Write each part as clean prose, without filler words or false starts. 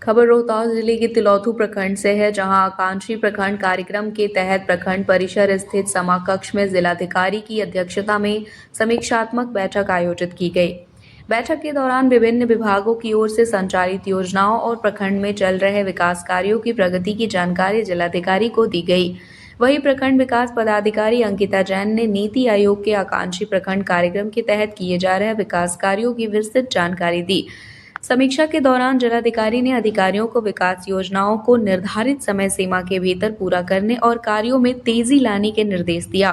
खबर रोहतास जिले के तिलौथू प्रखंड से है, जहां आकांक्षी प्रखंड कार्यक्रम के तहत प्रखंड परिसर स्थित समाकक्ष में जिलाधिकारी की अध्यक्षता में समीक्षात्मक बैठक आयोजित की गई। बैठक के दौरान विभिन्न विभागों की ओर से संचालित योजनाओं और प्रखंड में चल रहे विकास कार्यों की प्रगति की जानकारी जिलाधिकारी को दी गई। वहीं प्रखंड विकास पदाधिकारी अंकिता जैन ने नीति आयोग के आकांक्षी प्रखंड कार्यक्रम के तहत किए जा रहे विकास कार्यों की विस्तृत जानकारी दी। समीक्षा के दौरान जिलाधिकारी ने अधिकारियों को विकास योजनाओं को निर्धारित समय सीमा के भीतर पूरा करने और कार्यों में तेजी लाने के निर्देश दिया।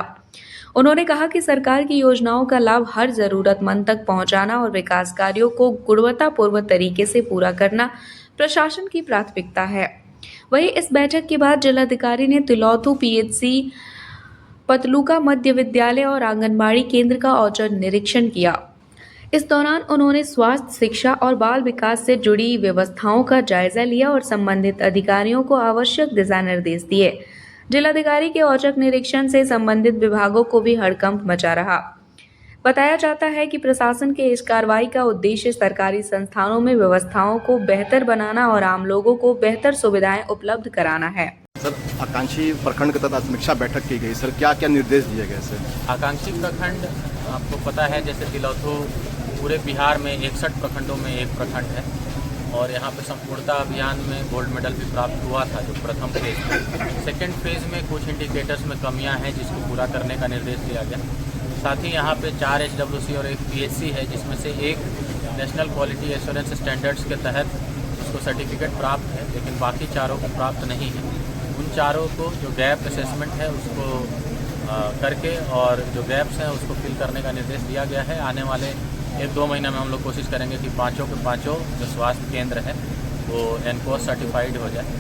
उन्होंने कहा कि सरकार की योजनाओं का लाभ हर जरूरतमंद तक पहुंचाना और विकास कार्यों को गुणवत्तापूर्ण तरीके से पूरा करना प्रशासन की प्राथमिकता है। वहीं इस बैठक के बाद जिलाधिकारी ने तिलौथू पीएचसी, पतलूका मध्य विद्यालय और आंगनबाड़ी केंद्र का औचक निरीक्षण किया। इस दौरान उन्होंने स्वास्थ्य, शिक्षा और बाल विकास से जुड़ी व्यवस्थाओं का जायजा लिया और संबंधित अधिकारियों को आवश्यक दिशा निर्देश दिए। जिलाधिकारी के औचक निरीक्षण से संबंधित विभागों को भी हड़कंप मचा रहा। बताया जाता है कि प्रशासन के इस कार्रवाई का उद्देश्य सरकारी संस्थानों में व्यवस्थाओं को बेहतर बनाना और आम लोगों को बेहतर सुविधाएं उपलब्ध कराना है। सर, आकांक्षी प्रखंड के तहत समीक्षा बैठक की गई। सर, क्या क्या निर्देश दिए गए? सर, आकांक्षी प्रखंड आपको पता है, जैसे तिलौथू पूरे बिहार में 61 प्रखंडों में एक प्रखंड है और यहाँ पे संपूर्णता अभियान में गोल्ड मेडल भी प्राप्त हुआ था जो प्रथम फेज में। सेकेंड फेज में कुछ इंडिकेटर्स में कमियां हैं जिसको पूरा करने का निर्देश दिया गया। साथ ही यहाँ पे 4 HWC और एक PHC है, जिसमें से एक नेशनल क्वालिटी एश्योरेंस स्टैंडर्ड्स के तहत उसको सर्टिफिकेट प्राप्त है, लेकिन बाकी चारों को प्राप्त नहीं है। उन चारों को जो गैप असेसमेंट है उसको करके और जो गैप्स हैं उसको फिल करने का निर्देश दिया गया है। आने वाले 1-2 महीने में हम लोग कोशिश करेंगे कि पाँचों के पाँचों जो स्वास्थ्य केंद्र है वो NCOS सर्टिफाइड हो जाए।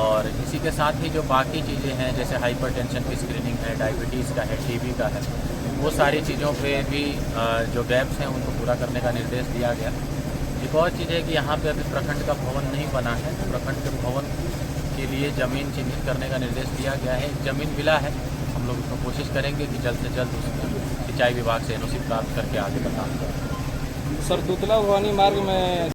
और इसी के साथ ही जो बाकी चीज़ें हैं, जैसे हाइपरटेंशन की स्क्रीनिंग है, डायबिटीज़ का है, TB का है, वो सारी चीज़ों पे भी जो गैप्स हैं उनको पूरा करने का निर्देश दिया गया। एक और चीज़ है कि यहाँ पे अभी प्रखंड का भवन नहीं बना है, प्रखंड के भवन के लिए ज़मीन चिन्हित करने का निर्देश दिया गया है। ज़मीन मिला है, हम लोग उसको कोशिश करेंगे कि जल्द से जल्द उसको सिंचाई विभाग से NOC प्राप्त करके आगे बढ़ाएं। सर, दुतला भवानी मार्ग में